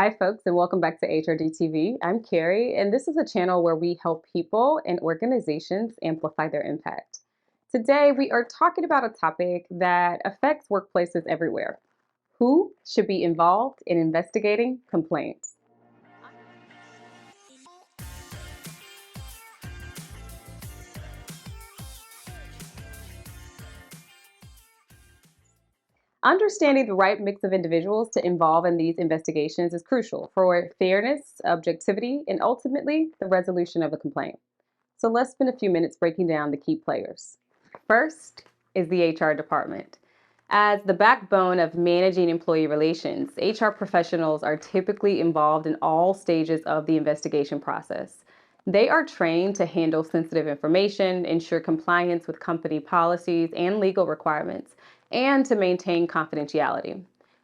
Hi, folks, and welcome back to HRD TV. I'm Carrie, and this is a channel where we help people and organizations amplify their impact. Today, we are talking about a topic that affects workplaces everywhere. Who should be involved in investigating complaints? Understanding the right mix of individuals to involve in these investigations is crucial for fairness, objectivity, and ultimately the resolution of a complaint. So let's spend a few minutes breaking down the key players. First is the HR department. As the backbone of managing employee relations, HR professionals are typically involved in all stages of the investigation process. They are trained to handle sensitive information, ensure compliance with company policies and legal requirements, and to maintain confidentiality.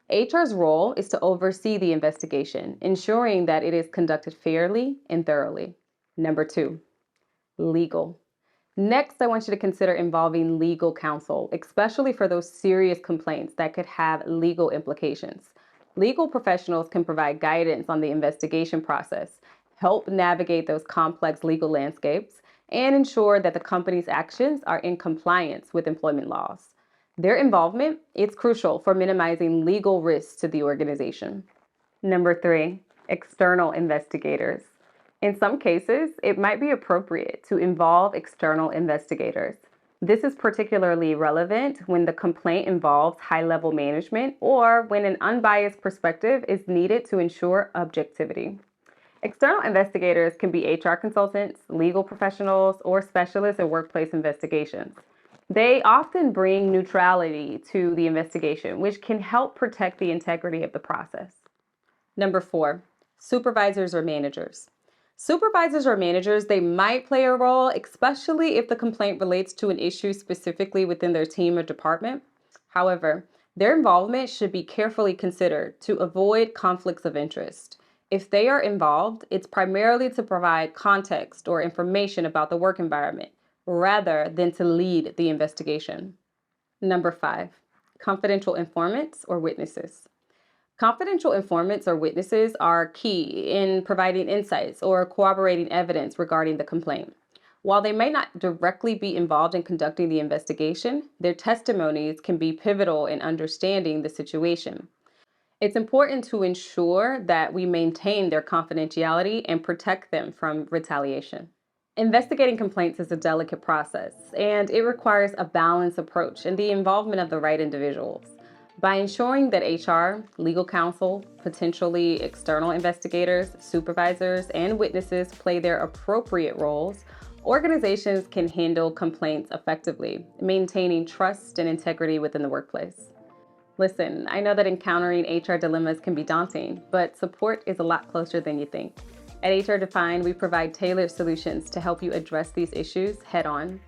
HR's role is to oversee the investigation, ensuring that it is conducted fairly and thoroughly. Number two, legal. Next, I want you to consider involving legal counsel, especially for those serious complaints that could have legal implications. Legal professionals can provide guidance on the investigation process, help navigate those complex legal landscapes, and ensure that the company's actions are in compliance with employment laws. Their involvement is crucial for minimizing legal risks to the organization. Number three, external investigators. In some cases, it might be appropriate to involve external investigators. This is particularly relevant when the complaint involves high-level management or when an unbiased perspective is needed to ensure objectivity. External investigators can be HR consultants, legal professionals, or specialists in workplace investigations. They often bring neutrality to the investigation, which can help protect the integrity of the process. Number four, supervisors or managers. Supervisors or managers, they might play a role, especially if the complaint relates to an issue specifically within their team or department. However, their involvement should be carefully considered to avoid conflicts of interest. If they are involved, it's primarily to provide context or information about the work environment rather than to lead the investigation. Number five, confidential informants or witnesses. Confidential informants or witnesses are key in providing insights or corroborating evidence regarding the complaint. While they may not directly be involved in conducting the investigation, their testimonies can be pivotal in understanding the situation. It's important to ensure that we maintain their confidentiality and protect them from retaliation. Investigating complaints is a delicate process, and it requires a balanced approach and the involvement of the right individuals. By ensuring that HR, legal counsel, potentially external investigators, supervisors, and witnesses play their appropriate roles, organizations can handle complaints effectively, maintaining trust and integrity within the workplace. Listen, I know that encountering HR dilemmas can be daunting, but support is a lot closer than you think. At HR Define, we provide tailored solutions to help you address these issues head on.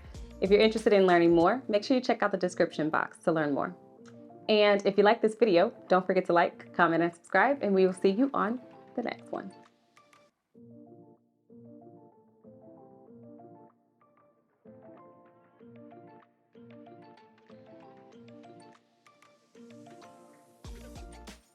If you're interested in learning more, make sure you check out the description box to learn more. And if you like this video, don't forget to like, comment, and subscribe, and we will see you on the next one.